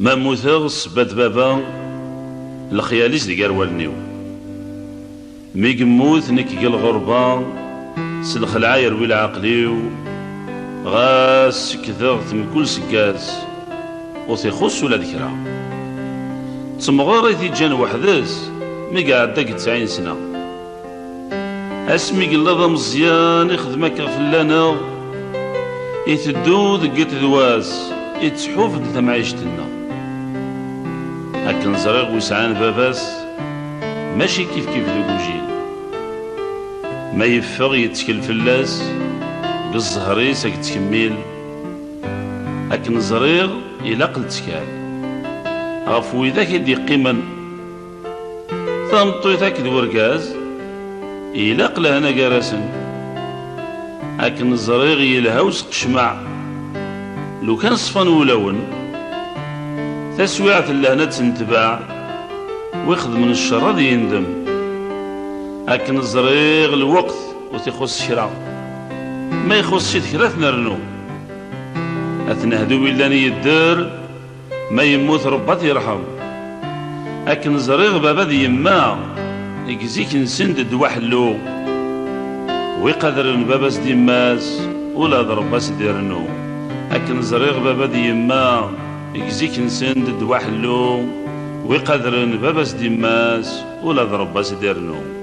ما موثغ سبات بابا الخياليس دي قروالنيو مي قموت نكي الغربة سلخ العاير والعقليو غاس كثغت من كل سكاس وثيخص ولا ذكرى تمغاري تيجان وحداس مي قاعد داك 90 سنة اسمي قلظة مزيان يخدمك فلانا يتدو دقيت ذواس يتحوف دمعيشتنا هكا نزريغ ويسعان باباس ماشي كيف ذوك وجيل ما يفغ يتكل فلاس بالزهريس هاك تكميل هاك نزريغ يلاقل تكال غفو ذاك يدي قيما ثمطو ذاك ورقاز يلاقل هنا قراسن هاك نزريغ يلهوس قشمع لو كان صفان ولون تسويعة اللهنة تنتبع ويخدم من الشر هذا يندم هاك نزريغ الوقت وتيخص شرا ما يخص شي ثلاث نرنو أثنهدو إلاني يدار ما يموت ربات يرحم هاك نزريغ بابا دي يما يكزيك نسند دواحلو ويقدر باباس ديماس ولا ضرباس ديرنو هاك نزريغ بابا دي يما يكزيك نسند دواحلو ويقدر باباس ديماس ولا ضرباس ديرنو